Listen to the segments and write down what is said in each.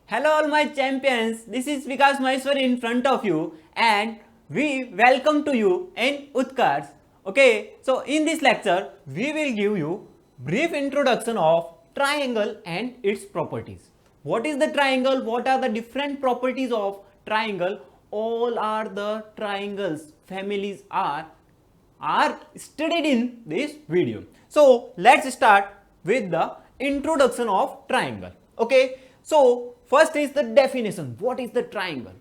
Hello all my champions, this is Vikas Maheshwari in front of you and we welcome to you in Utkarsh. Okay, so in this lecture we will give you brief introduction of triangle and its properties. What is the triangle? What are the different properties of triangle? All are the triangles families are studied in this video. So let's start with the introduction of triangle. Okay, so first is the definition. What is the triangle?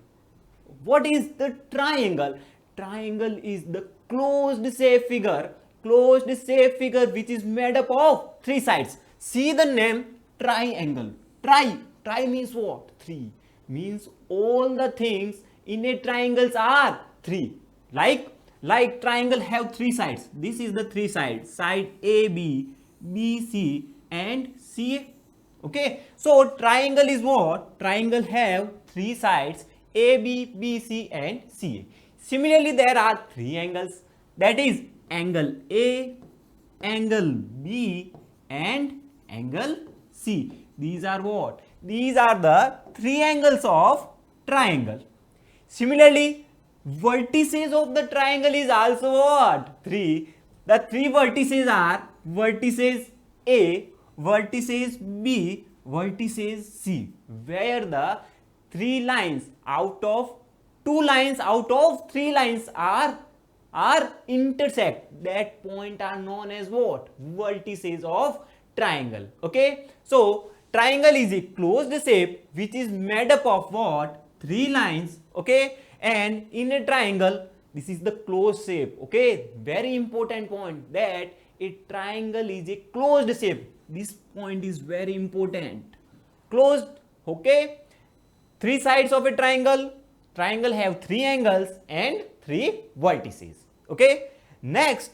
What is the triangle? Triangle is the closed shape figure which is made up of three sides. See the name triangle. Tri means what? Three. Means all the things in a triangles are three. Like triangle have three sides. This is the three sides. Side AB, BC and CA. Okay, so triangle is what? Triangle have three sides AB, BC and CA. Similarly, there are three angles, that is angle A, angle B and angle C. These are what? These are the three angles of triangle. Similarly, vertices of the triangle is also what? Three. The three vertices are vertices A, vertices B, vertices C, where the three lines out of two lines out of three lines are intersect. That point are known as what? Vertices of triangle. Okay, so triangle is a closed shape which is made up of what? Three lines. Okay, and in a triangle this is the closed shape. Okay, very important point that a triangle is a closed shape. This point is very important. Closed. Okay, three sides of a triangle have three angles and three vertices. Okay, next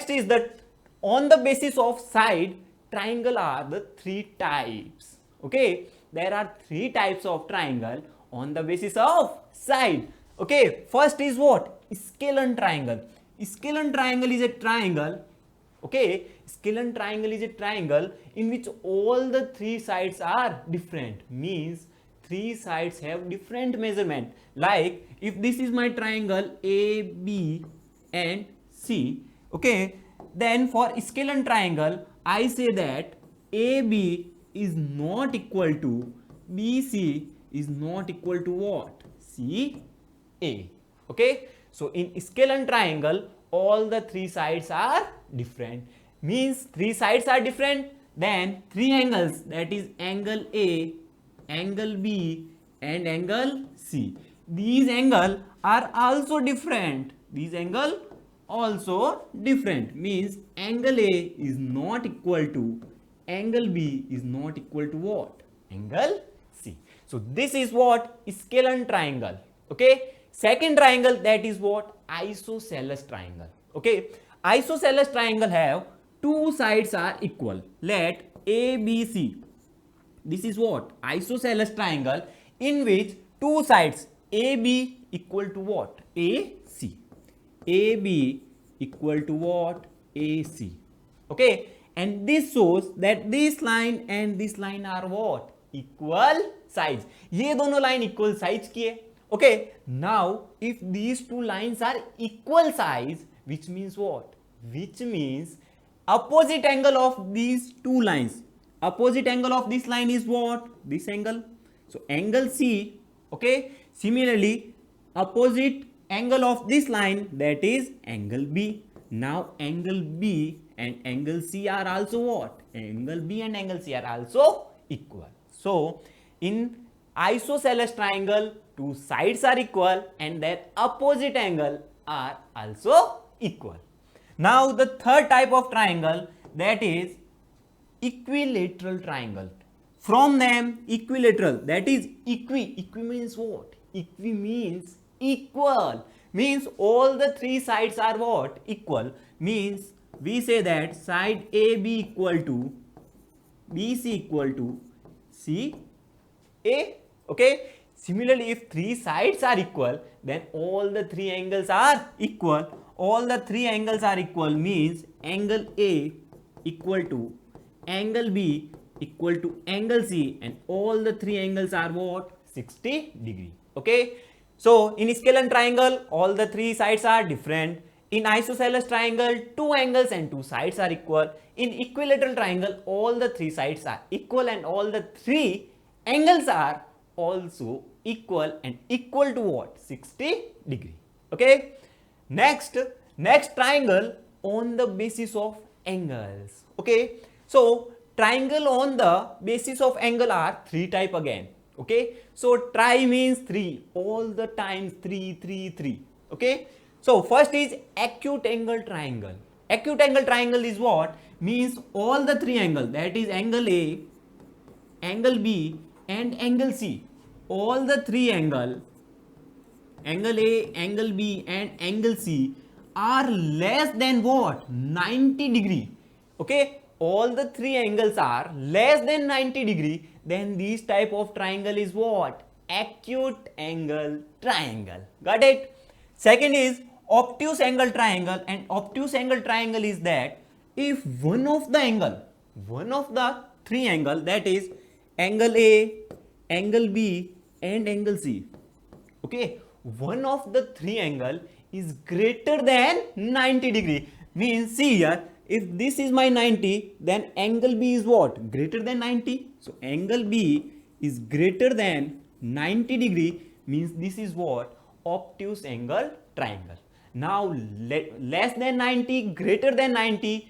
is that on the basis of side, triangle are the three types. Okay, there are three types of triangle on the basis of side. Okay, first is what? Scalene triangle. Scalene triangle is a triangle. Okay, scalene triangle is a triangle in which all the three sides are different. Means three sides have different measurement. Like if this is my triangle A, B and C. Okay, then for scalene triangle I say that AB is not equal to BC is not equal to what? CA. Okay, so in scalene triangle all the three sides are different. Means three sides are different, then three angles, that is angle A, angle B and angle C. These angles are also different. These angles also different. Means angle A is not equal to angle B is not equal to what? Angle C. So this is what? Scalene triangle. Okay, second triangle, that is what? Isosceles triangle. Okay, isosceles triangle have two sides are equal. Let ABC. This is what? Isosceles triangle in which two sides AB equal to what? AC. AB equal to what? AC. Okay, and this shows that this line and this line are what? Equal size. ये दोनों line equal size की है. Okay, now if these two lines are equal size, which means what? Which means opposite angle of these two lines. Opposite angle of this line is what? This angle. So angle C. Okay, similarly opposite angle of this line, that is angle B. Now angle B and angle C are also what? Angle B and angle C are also equal. So in isosceles triangle, two sides are equal and their opposite angle are also equal. Now the third type of triangle, that is equilateral triangle. From them, equilateral, that is equi means what? Equi means equal. Means all the three sides are what? Equal. Means we say that side AB equal to BC equal to CA. Okay, similarly if three sides are equal, then all the three angles are equal. All the three angles are equal means angle A equal to angle B equal to angle C, and all the three angles are what? 60 degree. Okay. So in scalar triangle, all the three sides are different. In isosceles triangle, two angles and two sides are equal. In equilateral triangle, all the three sides are equal and all the three angles are also equal, and equal to what? 60 degree. Okay. Next triangle on the basis of angles. Okay. So triangle on the basis of angle are three type again. Okay. So tri means three, all the times three. Okay. So first is acute angle triangle. Acute angle triangle is what? Means all the three angles, that is angle A, angle B and angle C. All the three angle A, angle B and angle C are less than what? 90 degree. Okay. All the three angles are less than 90 degree. Then this type of triangle is what? Acute angle triangle. Got it? Second is obtuse angle triangle, and obtuse angle triangle is that if one of the three angle, that is angle A, angle B and angle C, okay, one of the three angle is greater than 90 degree, means see here, if this is my 90, then angle B is what? Greater than 90. So angle B is greater than 90 degree, means this is what? Obtuse angle triangle. Now less than 90, greater than 90.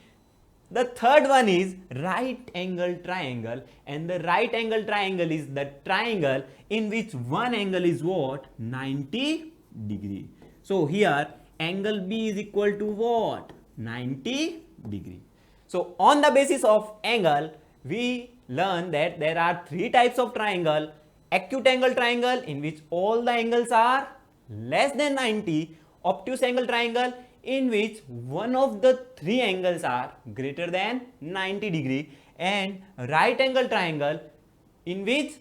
The third one is right angle triangle, and the right angle triangle is the triangle in which one angle is what? 90 degree. So here angle B is equal to what? 90 degree. So on the basis of angle, we learn that there are three types of triangle. Acute angle triangle in which all the angles are less than 90. Obtuse angle triangle in which one of the three angles are greater than 90 degree, and right angle triangle in which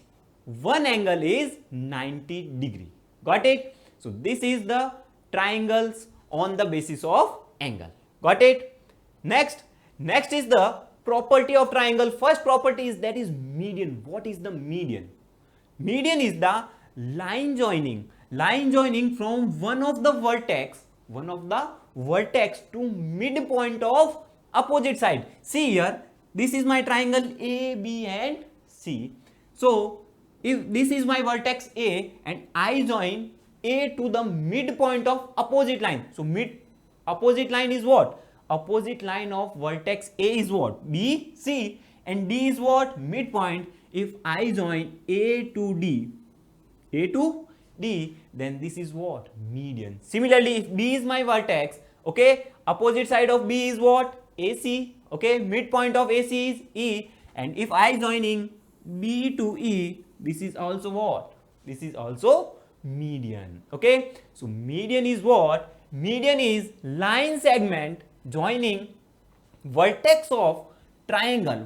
one angle is 90 degree. Got it? So this is the triangles on the basis of angle. Got it? Next is the property of triangle. First property is that is median. What is the median? Median is the line joining from one of the vertex to midpoint of opposite side. See here, this is my triangle A, B and C. So if this is my vertex A and I join A to the midpoint of opposite line. So opposite line is what? Opposite line of vertex A is what? B, C, and D is what? Midpoint. If I join A to D, then this is what? Median. Similarly, if B is my vertex, okay, opposite side of B is what? AC, okay, midpoint of AC is E, and if I joining B to E, this is also what? This is also median. Okay, so median is what? Median is line segment joining vertex of triangle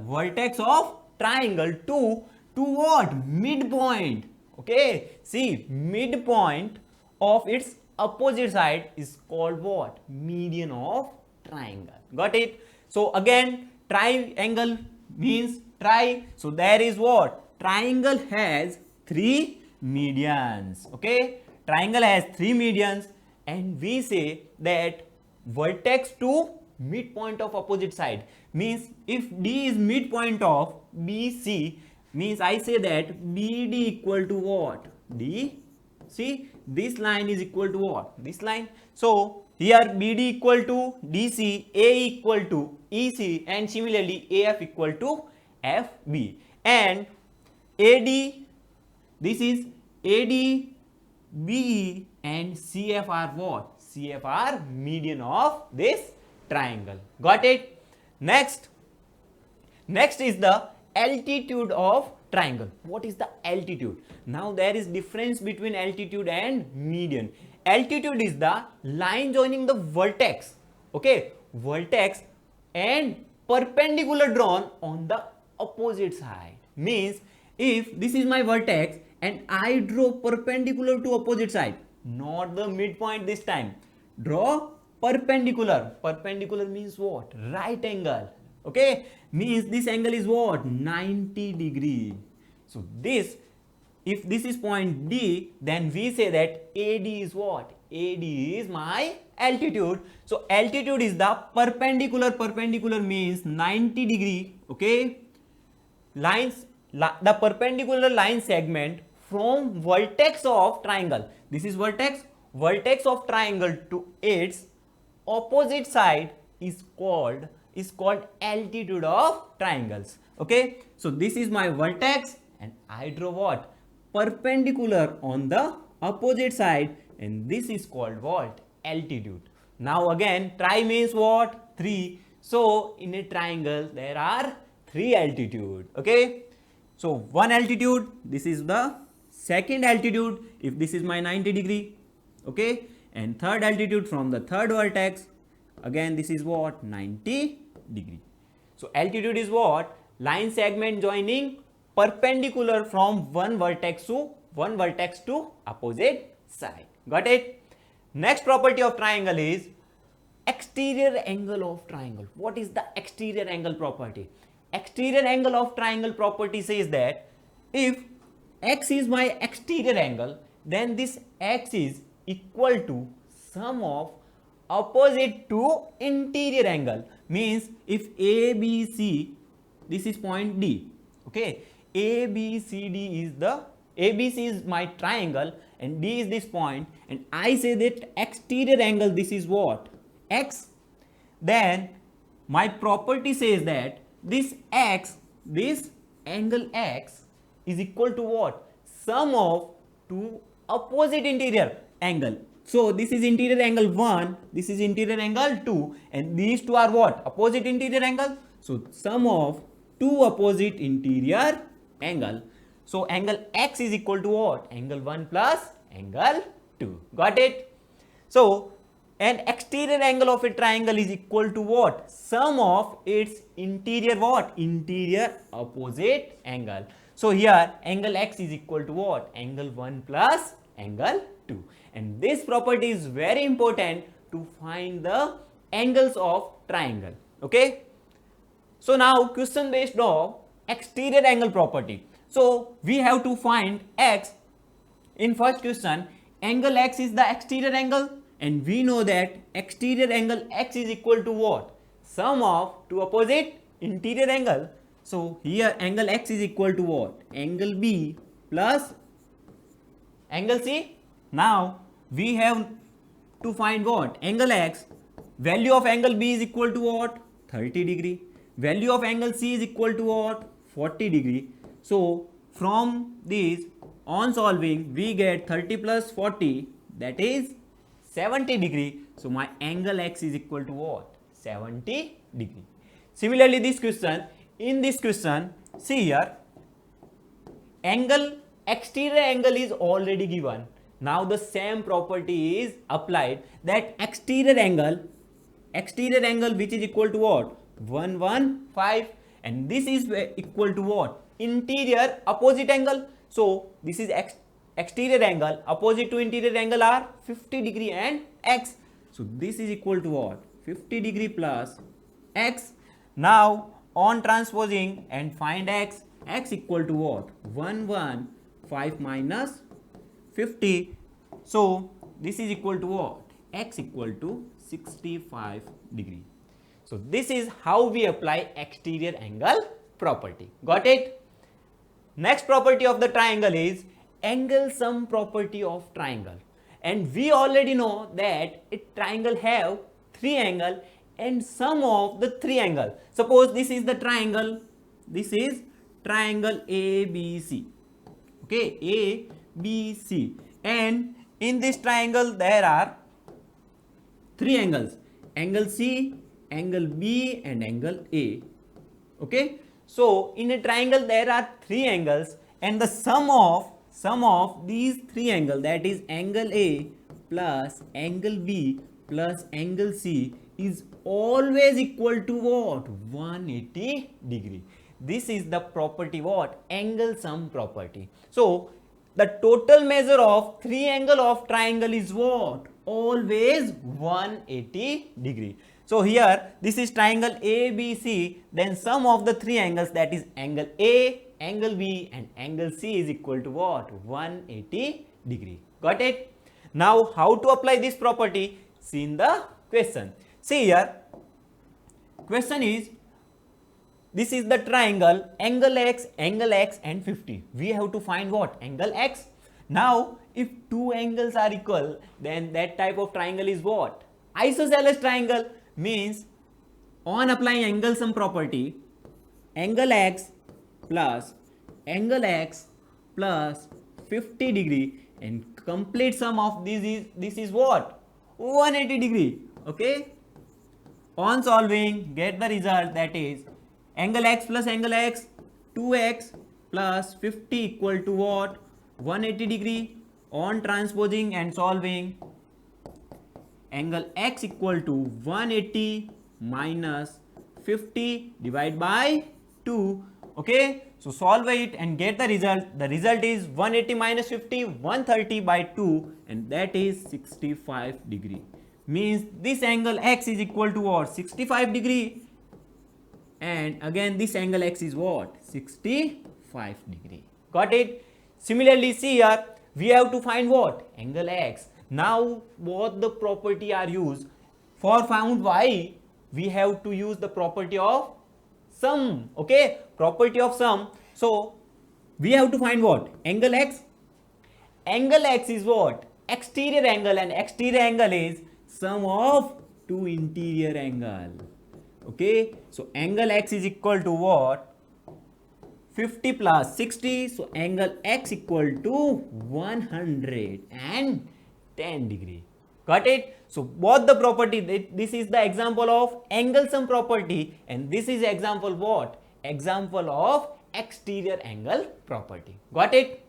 to what? Midpoint. Okay, see, midpoint of its opposite side is called what? Median of triangle. Got it? So again, triangle means tri. So there is what? Triangle has three medians. Okay, triangle has three medians, and we say that vertex to midpoint of opposite side means if D is midpoint of BC, means I say that BD equal to what? D. See, this line is equal to what? This line. So here BD equal to DC, A equal to EC, and similarly AF equal to FB. And AD, this is AD, BE and CF are what? CF are median of this triangle. Got it? Next is the altitude of triangle. What is the altitude? Now there is difference between altitude and median. Altitude is the line joining the vertex, okay, vertex and perpendicular drawn on the opposite side. Means if this is my vertex and I draw perpendicular to opposite side, not the midpoint this time, draw perpendicular. Perpendicular means what? Right angle. Okay, means this angle is what? 90 degree. So this, if this is point D, then we say that AD is what? AD is my altitude. So altitude is the perpendicular. Perpendicular means 90 degree. Okay, lines, the perpendicular line segment from vertex of triangle. This is vertex. Vertex of triangle to its opposite side is called altitude of triangles. Okay, so this is my vertex and I draw what? Perpendicular on the opposite side, and this is called what? Altitude. Now again, tri means what? 3. So in a triangle there are 3 altitude. Okay, so one altitude, this is the second altitude if this is my 90 degree. Okay, and third altitude from the third vertex, again this is what? 90 degree. So altitude is what? Line segment joining perpendicular from one vertex to opposite side. Got it? Next property of triangle is exterior angle of triangle. What is the exterior angle property? Exterior angle of triangle property says that if x is my exterior angle, then this x is equal to sum of opposite to interior angle. Means if ABC, this is point D. Okay, ABC is my triangle and D is this point, and I say that exterior angle, this is what? X. Then my property says that this x, this angle x is equal to what? Sum of two opposite interior angle. So this is interior angle 1, this is interior angle 2, and these two are what? Opposite interior angle. So sum of two opposite interior angle. So angle x is equal to what? Angle 1 plus angle 2. Got it? So an exterior angle of a triangle is equal to what? Sum of its interior what? Interior opposite angle. So here angle x is equal to what? Angle 1 plus angle 2. And this property is very important to find the angles of triangle. Okay. So now question based on exterior angle property. So we have to find x. In first question, angle x is the exterior angle, and we know that exterior angle x is equal to what? Sum of two opposite interior angle. So here angle x is equal to what? Angle B plus angle C. Now we have to find what? Angle x. Value of angle B is equal to what? 30 degree. Value of angle C is equal to what? 40 degree. So from this, on solving, we get 30 plus 40, that is 70 degree. So my angle x is equal to what? 70 degree. Similarly, this question, in this question, see here, angle, exterior angle is already given. Now the same property is applied, that exterior angle which is equal to what? 115, and this is equal to what? Interior opposite angle. So this is exterior angle, opposite to interior angle are 50 degree and x. So this is equal to what? 50 degree plus x. Now on transposing and find x equal to what? 115 minus 50. So this is equal to what? X equal to 65 degree. So this is how we apply exterior angle property. Got it? Next property of the triangle is angle sum property of triangle. And we already know that a triangle have 3 angle and sum of the 3 angle. Suppose this is the triangle. This is triangle ABC. Okay, ABC. And in this triangle there are 3 angles. Angle C, angle B and angle A. Okay. So in a triangle there are 3 angles, and the sum of these 3 angles, that is angle A plus angle B plus angle C, is always equal to what? 180 degree. This is the property what? Angle sum property. So the total measure of 3 angle of triangle is what? Always 180 degree. So here this is triangle ABC, then sum of the three angles, that is angle A, angle B and angle C is equal to what? 180 degree. Got it? Now how to apply this property? See in the question. See here, question is, this is the triangle angle X and 50. We have to find what? Angle X. Now if two angles are equal, then that type of triangle is what? Isosceles triangle. Means on applying angle sum property, angle X plus 50 degree and complete sum of this is what? 180 degree. Okay. On solving, get the result, that is angle X plus angle X, 2x plus 50 equal to what? 180 degree. On transposing and solving, angle X equal to 180 minus 50 divided by 2. Okay, so solve it and get the result. The result is 180 minus 50, 130 by 2 and that is 65 degree. Means this angle X is equal to what? 65 degree. And again this angle X is what? 65 degree. Got it? Similarly, see here, we have to find what? Angle X. Now both the property are used. For found Y, we have to use the property of sum. Okay, property of sum. So we have to find what? Angle X. Angle X is what? Exterior angle, and exterior angle is sum of two interior angle. Okay, so angle X is equal to what? 50 plus 60, so angle X equal to 110 degree. Got it? So both the property, this is the example of angle sum property and this is example what? Example of exterior angle property. Got it?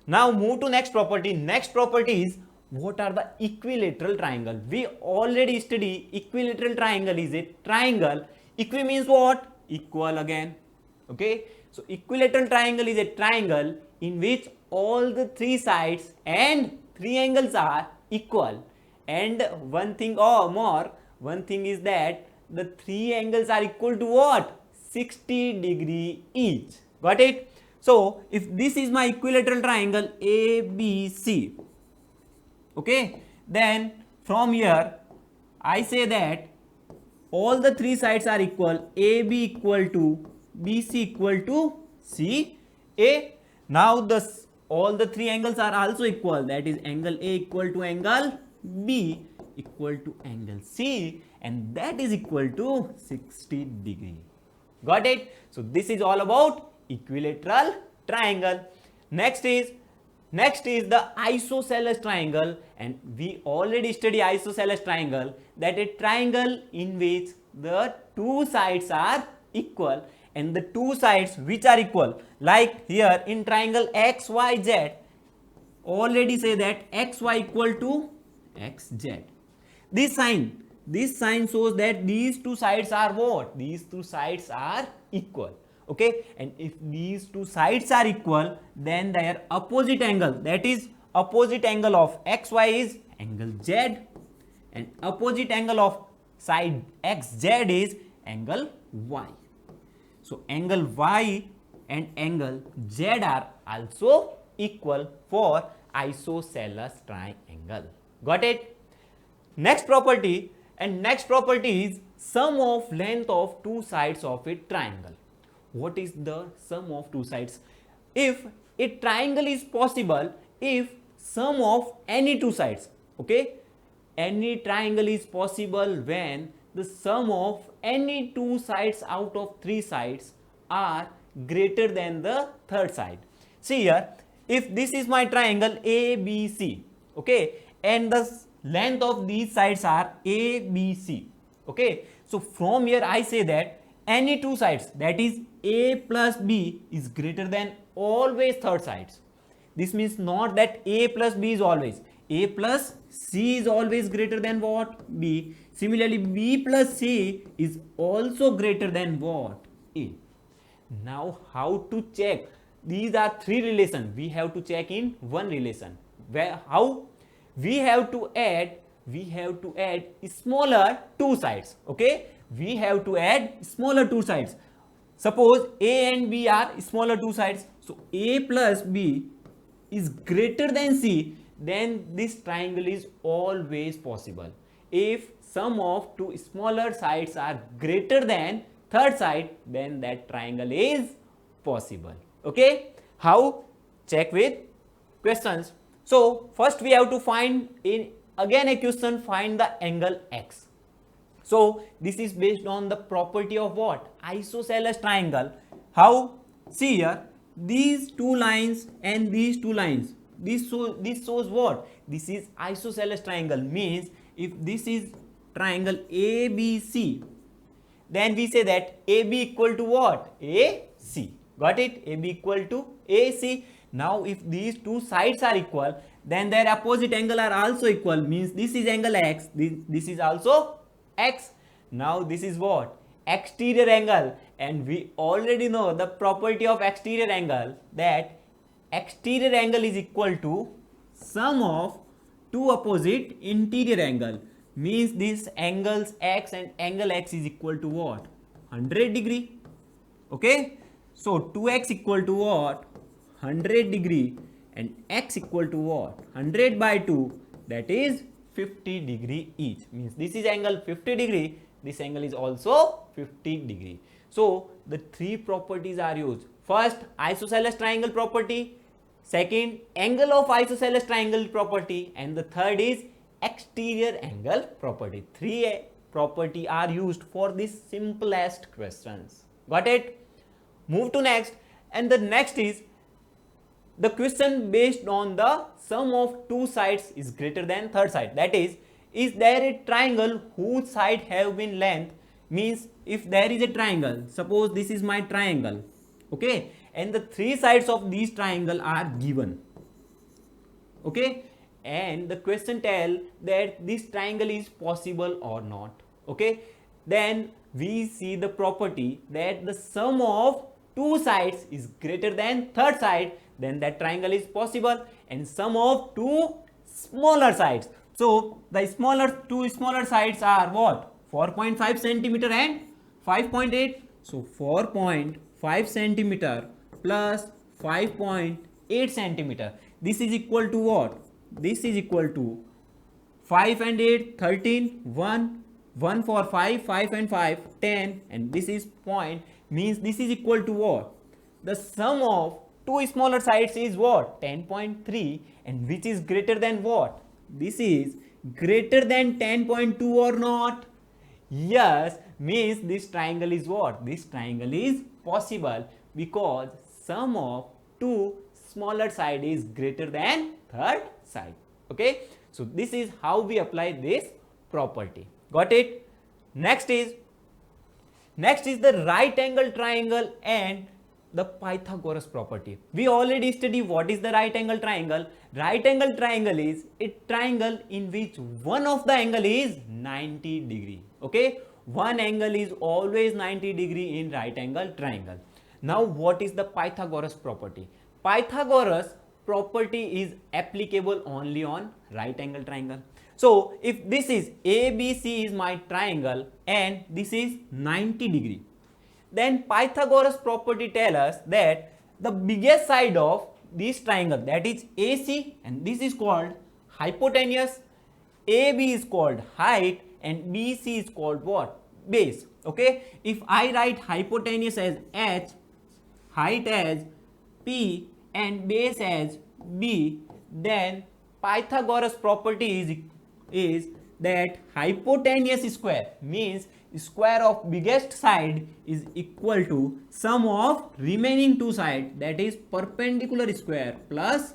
Now move to next property. Next property is, what are the equilateral triangle? We already study equilateral triangle is a triangle. Equi means what? Equal again. Okay. So equilateral triangle is a triangle in which all the three sides and three angles are equal. And one thing or more, one thing is that the three angles are equal to what? 60 degree each. Got it? So if this is my equilateral triangle ABC, okay, then from here I say that all the three sides are equal. AB equal to BC equal to CA. Now all the three angles are also equal, that is angle A equal to angle B equal to angle C, and that is equal to 60 degree. Got it? So this is all about equilateral triangle. Next is the isosceles triangle, and we already study isosceles triangle, that a triangle in which the two sides are equal, and the two sides which are equal, like here in triangle XYZ, already say that XY equal to XZ. This sign shows that these two sides are what? These two sides are equal. Okay, and if these two sides are equal, then their opposite angle, that is opposite angle of XY is angle Z, and opposite angle of side XZ is angle Y. So angle Y and angle Z are also equal for isosceles triangle. Got it? Next property, and next property is sum of length of two sides of a triangle. What is the sum of two sides? If a triangle is possible, if sum of any two sides, okay, any triangle is possible when the sum of any two sides out of three sides are greater than the third side. See here, if this is my triangle ABC, okay, and the length of these sides are ABC, okay, so from here I say that any two sides, that is A plus B, is greater than always third sides. This means not that A plus B is always. A plus C is always greater than what? B. Similarly, B plus C is also greater than what? A. Now how to check? These are three relations. We have to check in one relation. Where, how? We have to add we have to add smaller two sides. Okay, we have to add smaller two sides. Suppose A and B are smaller two sides, so A plus B is greater than C, then this triangle is always possible. If sum of two smaller sides are greater than third side, then that triangle is possible. Okay, how? Check with questions. So first we have to find, in again a question, find the angle x. So this is based on the property of what? Isosceles triangle. How? See here, these two lines and these two lines, this shows what? This is isosceles triangle, means if this is triangle ABC, then we say that AB equal to what? AC. Got it? AB equal to AC. Now if these two sides are equal, then their opposite angle are also equal, means this is angle x, this is also x. Now this is what? Exterior angle, and we already know the property of exterior angle, that exterior angle is equal to sum of two opposite interior angle, means this angles x and angle x is equal to what? 100 degree. Okay, so 2x equal to what? 100 degree, and x equal to what? 100 by 2, that is 50 degree each, means this is angle 50 degree, this angle is also 50 degree. So the three properties are used. First, isosceles triangle property, second, angle of isosceles triangle property, and the third is exterior angle property. Three property are used for this simplest questions. Got it? Move to next, and the next is the question based on the sum of two sides is greater than third side. That is there a triangle whose side have been length, means if there is a triangle, suppose this is my triangle, okay, and the three sides of this triangle are given, okay, and the question tell that this triangle is possible or not, okay, then we see the property that the sum of two sides is greater than third side, then that triangle is possible, and sum of two smaller sides. So the two smaller sides are what? 4.5 centimeter and 5.8. So 4.5 centimeter plus 5.8 centimeter. This is equal to what? This is equal to 5 and 8, 13, 1, 1 for 5, 5 and 5, 10, and this is point, means this is equal to what? The sum of two smaller sides is what? 10.3, and which is greater than what? This is greater than 10.2 or not? Yes, means this triangle is what? This triangle is possible because sum of two smaller side is greater than third side. Okay, so this is how we apply this property. Got it? Next is the right angle triangle and the Pythagoras property. We already studied what is the right angle triangle. Right angle triangle is a triangle in which one of the angle is 90 degree. Okay, one angle is always 90 degree in right angle triangle. Now what is the Pythagoras property? Pythagoras property is applicable only on right angle triangle. So if this is ABC is my triangle and this is 90 degree, then Pythagoras property tell us that the biggest side of this triangle, that is AC, and this is called hypotenuse, AB is called height, and BC is called what? Base. Okay, if I write hypotenuse as H, height as P, and base as B, then Pythagoras property is that hypotenuse square, means square of biggest side is equal to sum of remaining two sides, that is perpendicular square plus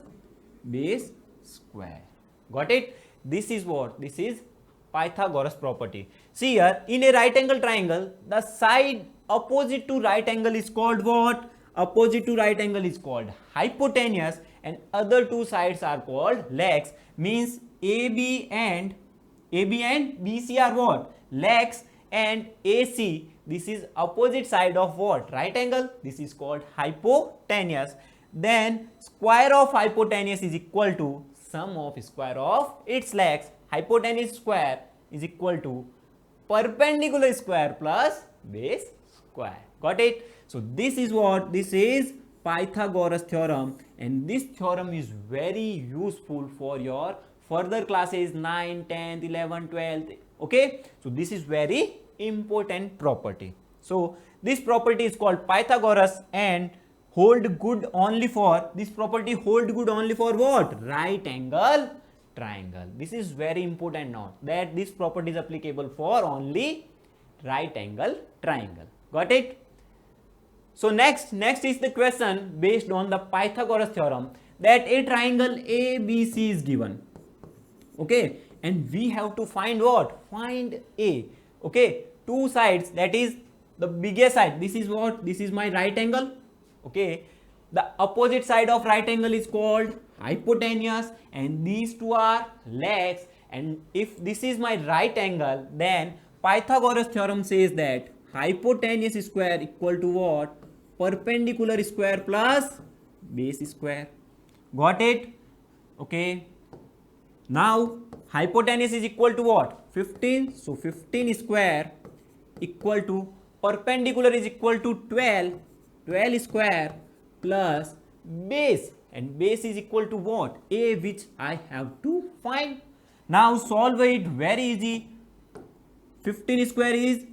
base square. Got it? This is what? This is Pythagoras property. See here, in a right angle triangle, the side opposite to right angle is called what? Opposite to right angle is called hypotenuse, and other two sides are called legs, means AB and BC are what? Legs, and AC, this is opposite side of what? Right angle, this is called hypotenuse. Then square of hypotenuse is equal to sum of square of its legs, hypotenuse square is equal to perpendicular square plus base square. Got it? So this is what this is Pythagoras theorem, and this theorem is very useful for your further classes 9, 10th, 11th, 12th. Okay, so this is very important property. So this property is called Pythagoras and hold good only for this property hold good only for what? Right angle triangle. This is very important now that this property is applicable for only right angle triangle. Got it? So next is the question based on the Pythagoras theorem that a triangle ABC is given. Okay, and we have to find what? Find A. Okay, two sides, that is the biggest side. This is what? This is my right angle. Okay, the opposite side of right angle is called hypotenuse, and these two are legs. And if this is my right angle, then Pythagoras theorem says that hypotenuse square equal to what? Perpendicular square plus base square. Got it? Okay. Now hypotenuse is equal to what? 15. So 15 square equal to perpendicular is equal to 12. 12 square plus base, and base is equal to what? A, which I have to find. Now solve it very easy. 15 square is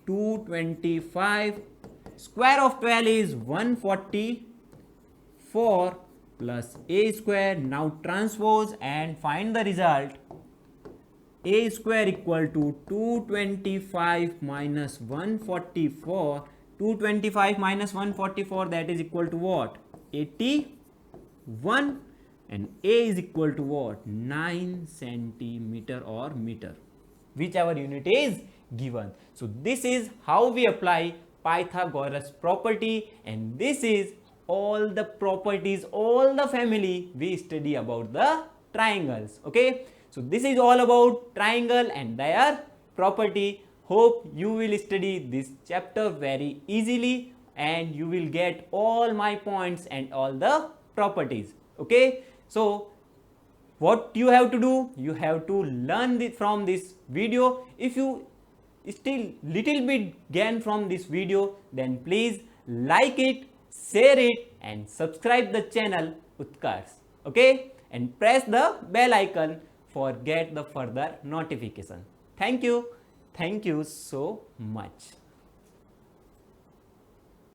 225. Square of 12 is 144 plus A square. Now transpose and find the result. A square equal to 225 minus 144. 225 minus 144, that is equal to what? 81. And A is equal to what? 9 centimeter or meter, whichever unit is given. So this is how we apply Pythagoras property, and this is all the properties, all the family we study about the triangles. Okay, so this is all about triangle and their property. Hope you will study this chapter very easily and you will get all my points and all the properties. Okay, so what you have to do? You have to learn from this video. If you still little bit gain from this video, then please like it, share it and subscribe the channel Utkarsh. Okay, and press the bell icon for get the further notification. Thank you so much.